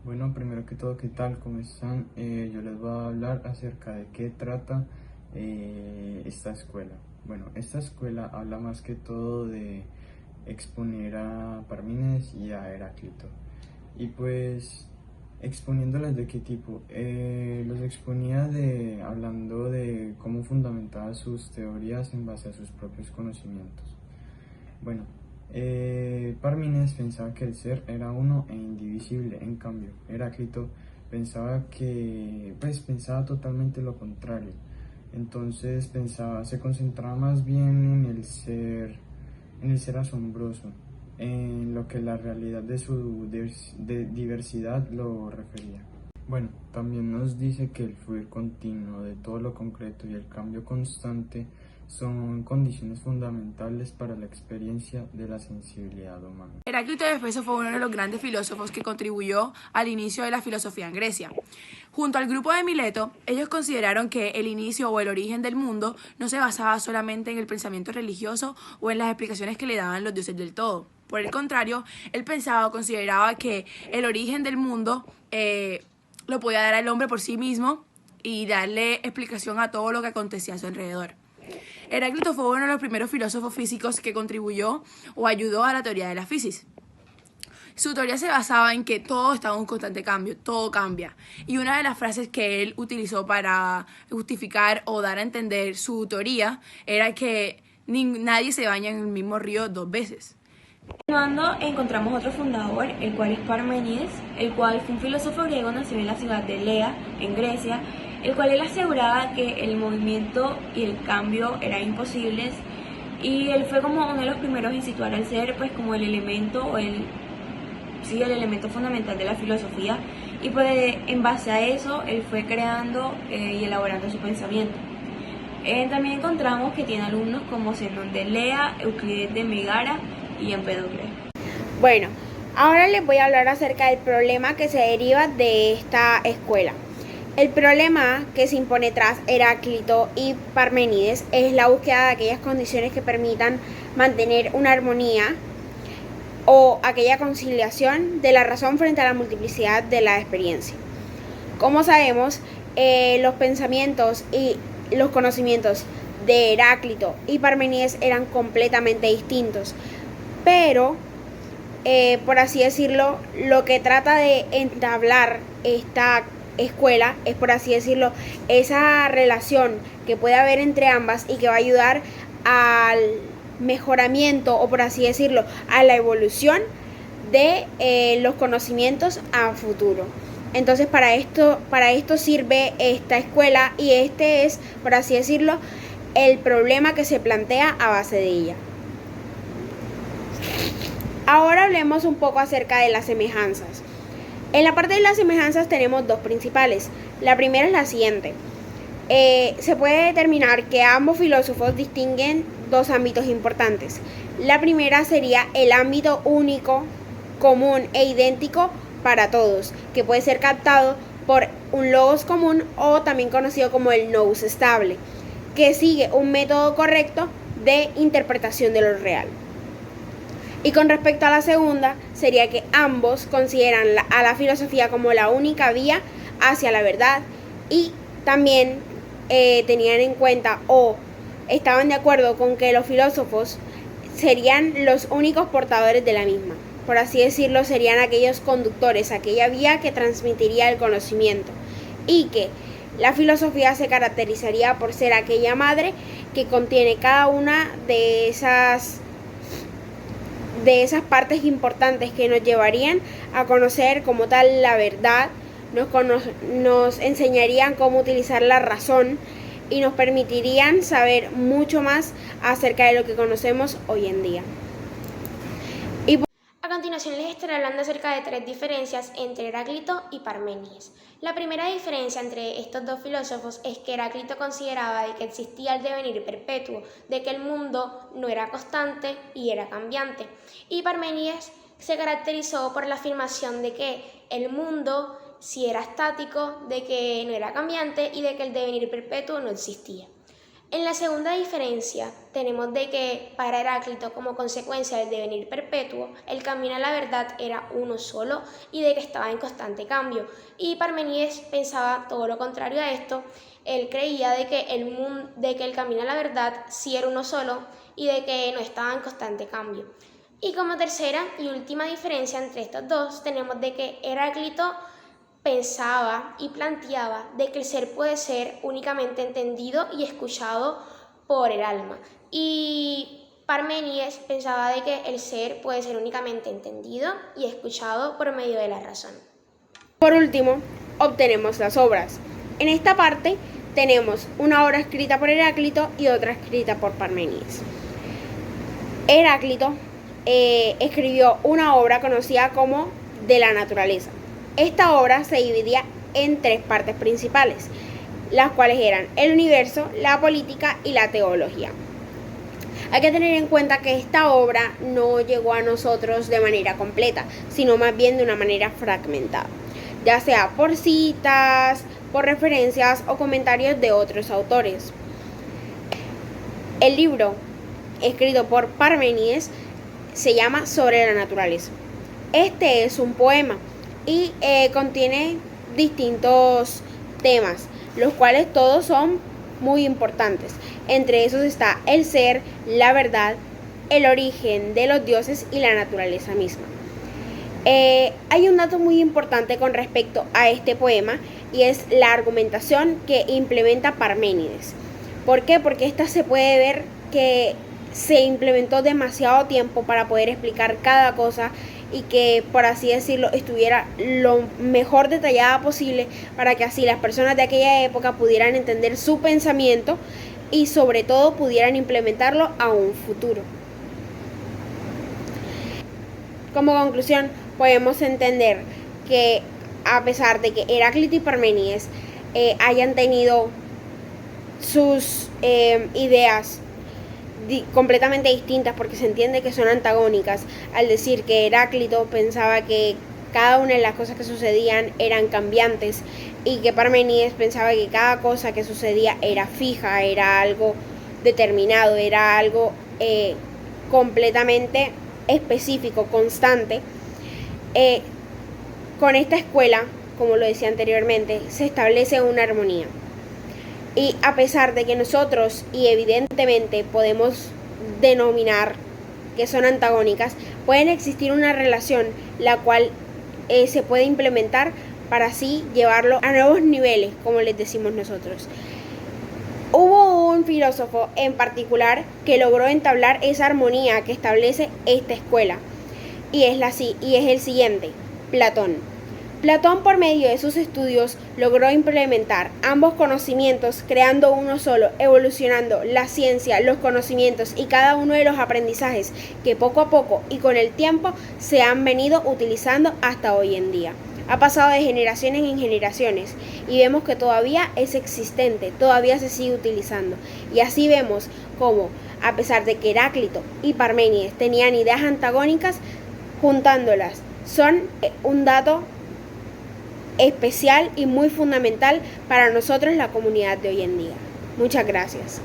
Bueno, primero que todo, ¿qué tal? ¿Cómo están? Yo les voy a hablar acerca de qué trata esta escuela. Bueno, esta escuela habla más que todo de exponer a Parménides y a Heráclito. Y pues, exponiéndoles de qué tipo. Los exponía hablando de cómo fundamentaba sus teorías en base a sus propios conocimientos. Bueno, Parménides pensaba que el ser era uno e indivisible. En cambio, Heráclito pensaba totalmente lo contrario. Entonces se concentraba más bien en el ser asombroso, en lo que la realidad de su diversidad lo refería. Bueno, también nos dice que el fluir continuo de todo lo concreto y el cambio constante son condiciones fundamentales para la experiencia de la sensibilidad humana. Heráclito después fue uno de los grandes filósofos que contribuyó al inicio de la filosofía en Grecia. Junto al grupo de Mileto, ellos consideraron que el inicio o el origen del mundo no se basaba solamente en el pensamiento religioso o en las explicaciones que le daban los dioses del todo. Por el contrario, él pensaba o consideraba que el origen del mundo lo podía dar el hombre por sí mismo y darle explicación a todo lo que acontecía a su alrededor. Heráclito fue uno de los primeros filósofos físicos que contribuyó o ayudó a la teoría de la física. Su teoría se basaba en que todo está en un constante cambio, todo cambia. Y una de las frases que él utilizó para justificar o dar a entender su teoría era que nadie se baña en el mismo río dos veces. Continuando, encontramos otro fundador, el cual es Parménides, el cual fue un filósofo griego nacido en la ciudad de Lea, en Grecia, el cual él aseguraba que el movimiento y el cambio eran imposibles, y él fue como uno de los primeros en situar al ser pues como el elemento o el elemento fundamental de la filosofía, y pues en base a eso él fue creando y elaborando su pensamiento. También encontramos que tiene alumnos como Zenón de Lea, Euclides de Megara y Empedocles. Bueno, ahora les voy a hablar acerca del problema que se deriva de esta escuela. El problema que se impone tras Heráclito y Parménides es la búsqueda de aquellas condiciones que permitan mantener una armonía o aquella conciliación de la razón frente a la multiplicidad de la experiencia. Como sabemos, los pensamientos y los conocimientos de Heráclito y Parménides eran completamente distintos, pero por así decirlo, lo que trata de entablar esta escuela es, por así decirlo, esa relación que puede haber entre ambas y que va a ayudar al mejoramiento o, por así decirlo, a la evolución de los conocimientos a futuro. Entonces para esto sirve esta escuela, y este es, por así decirlo, el problema que se plantea a base de ella. Ahora hablemos un poco acerca de las semejanzas. En la parte de las semejanzas tenemos dos principales. La primera es la siguiente. Se puede determinar que ambos filósofos distinguen dos ámbitos importantes. La primera sería el ámbito único, común e idéntico para todos, que puede ser captado por un logos común, o también conocido como el nous estable, que sigue un método correcto de interpretación de lo real. Y con respecto a la segunda, sería que ambos consideran a la filosofía como la única vía hacia la verdad, y también tenían en cuenta o estaban de acuerdo con que los filósofos serían los únicos portadores de la misma. Por así decirlo, serían aquellos conductores, aquella vía que transmitiría el conocimiento, y que la filosofía se caracterizaría por ser aquella madre que contiene cada una de esas partes importantes que nos llevarían a conocer como tal la verdad, nos enseñarían cómo utilizar la razón y nos permitirían saber mucho más acerca de lo que conocemos hoy en día. A continuación les estaré hablando acerca de tres diferencias entre Heráclito y Parménides. La primera diferencia entre estos dos filósofos es que Heráclito consideraba de que existía el devenir perpetuo, de que el mundo no era constante y era cambiante, y Parménides se caracterizó por la afirmación de que el mundo sí era estático, de que no era cambiante y de que el devenir perpetuo no existía. En la segunda diferencia tenemos de que para Heráclito, como consecuencia del devenir perpetuo, el camino a la verdad era uno solo y de que estaba en constante cambio. Y Parménides pensaba todo lo contrario a esto. Él creía de que el camino a la verdad sí era uno solo y de que no estaba en constante cambio. Y como tercera y última diferencia entre estos dos tenemos de que Heráclito pensaba y planteaba de que el ser puede ser únicamente entendido y escuchado por el alma. Y Parménides pensaba de que el ser puede ser únicamente entendido y escuchado por medio de la razón. Por último, obtenemos las obras. En esta parte tenemos una obra escrita por Heráclito y otra escrita por Parménides. Heráclito escribió una obra conocida como De la naturaleza. Esta obra se dividía en tres partes principales, las cuales eran el universo, la política y la teología. Hay que tener en cuenta que esta obra no llegó a nosotros de manera completa, sino más bien de una manera fragmentada, ya sea por citas, por referencias o comentarios de otros autores. El libro escrito por Parménides se llama Sobre la naturaleza. Este es un poema y contiene distintos temas, los cuales todos son muy importantes. Entre esos está el ser, la verdad, el origen de los dioses y la naturaleza misma. Hay un dato muy importante con respecto a este poema y es la argumentación que implementa Parménides. ¿Por qué? Porque esta se puede ver que se implementó demasiado tiempo para poder explicar cada cosa y que, por así decirlo, estuviera lo mejor detallada posible para que así las personas de aquella época pudieran entender su pensamiento y sobre todo pudieran implementarlo a un futuro. Como conclusión, podemos entender que a pesar de que Heráclito y Parménides hayan tenido sus ideas completamente distintas, porque se entiende que son antagónicas, al decir que Heráclito pensaba que cada una de las cosas que sucedían eran cambiantes y que Parménides pensaba que cada cosa que sucedía era fija, era algo determinado, era algo completamente específico, constante. Con esta escuela, como lo decía anteriormente, se establece una armonía. Y a pesar de que nosotros, y evidentemente podemos denominar que son antagónicas, pueden existir una relación la cual se puede implementar para así llevarlo a nuevos niveles, como les decimos nosotros. Hubo un filósofo en particular que logró entablar esa armonía que establece esta escuela, y es el siguiente: Platón. Platón, por medio de sus estudios, logró implementar ambos conocimientos, creando uno solo, evolucionando la ciencia, los conocimientos y cada uno de los aprendizajes que poco a poco y con el tiempo se han venido utilizando hasta hoy en día. Ha pasado de generaciones en generaciones y vemos que todavía es existente, todavía se sigue utilizando. Y así vemos cómo, a pesar de que Heráclito y Parménides tenían ideas antagónicas, juntándolas son un dato especial y muy fundamental para nosotros, la comunidad de hoy en día. Muchas gracias.